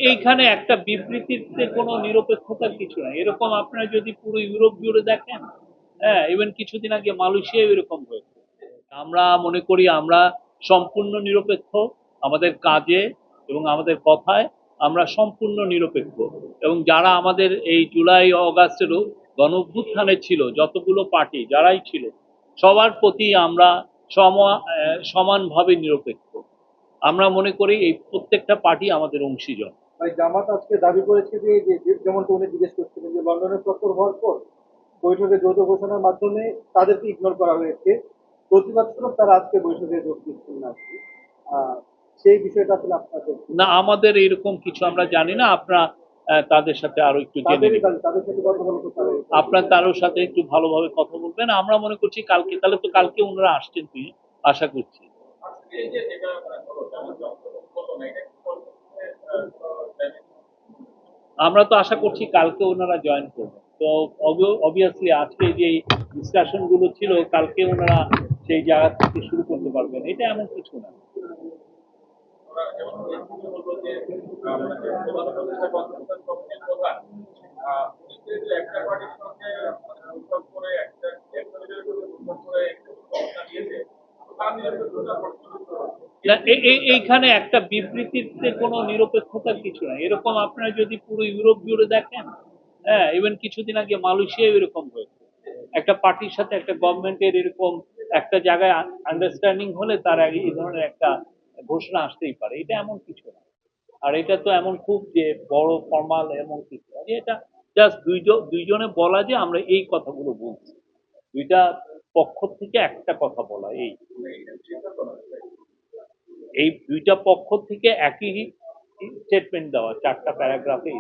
এইখানে একটা বিবৃতিতে কোনো নিরপেক্ষতার কিছু নাই। এরকম আপনারা যদি পুরো ইউরোপ জুড়ে দেখেন, হ্যাঁ, ইভেন কিছুদিন আগে মালয়েশিয়া এরকম হয়েছে। আমরা মনে করি আমরা সম্পূর্ণ নিরপেক্ষ, আমাদের কাজে এবং আমাদের কথায় আমরা সম্পূর্ণ নিরপেক্ষ। এবং যারা আমাদের এই জুলাই অগাস্টেরও গণ অভ্যুত্থানে ছিল, যতগুলো পার্টি যারাই ছিল, সবার প্রতি আমরা সমানভাবে নিরপেক্ষ। আমরা মনে করি এই প্রত্যেকটা পার্টি আমাদের অংশীজন। ভাই জামাত আজকে দাবি করেছে যে যেমনটা উনি জিজ্ঞেস করছিলেন যে লন্ডনের প্রস্তাব হওয়ার পর বৈঠকে যৌথ ঘোষণার মাধ্যমে তাদেরকে ইগনোর করা হয়েছে, প্রতিবাদ স্বরূপ তারা আজকে বৈঠকে যোগ দিচ্ছেন না। আহ, সেই বিষয়টা আসলে আপনাদের না, আমাদের এরকম কিছু আমরা জানি না। আপনারা তাদের সাথে আরো একটু জেনে নেবেন। তাদের সাথে কথা বলে করতে হবে। আপনার তারও সাথে একটু ভালোভাবে কথা বলবেন। আমরা মনে করছি কালকে, তাহলে তো কালকে ওনারা আসছেন, তুই আশা করছি। আমরা তো আশা করছি কালকে ওনারা জয়েন করবেন। তো অবভিয়াসলি আজকে যে ডিসকাশন গুলো ছিল, কালকে ওনারা সেই জায়গা থেকে শুরু করতে পারবেন, এটা এমন কিছু না। না, এইখানে একটা বিবৃতিতে কোনো নিরপেক্ষতার কিছু নাই। এরকম আপনারা যদি পুরো ইউরোপ জুড়ে দেখেন, হ্যাঁ, ইভেন কিছুদিন আগে মালয়েশিয়া এরকম হয়েছে। একটা পার্টির সাথে একটা গভর্নমেন্টের এরকম একটা জায়গায় আন্ডারস্ট্যান্ডিং হলে তার আগে এই ধরনের একটা ঘোষণা আসতেই পারে, এটা এমন কিছু না। আর এটা তো এমন খুব যে বড় ফর্মাল এমন কিছু না, যে এটা জাস্ট দুইজনে বলা যে আমরা এই কথাগুলো বলছি, দুইটা পক্ষ থেকে একটা কথা বলা, এই দুইটা পক্ষ থেকে একই স্টেটমেন্ট দেওয়া, 4টা প্যারাগ্রাফে।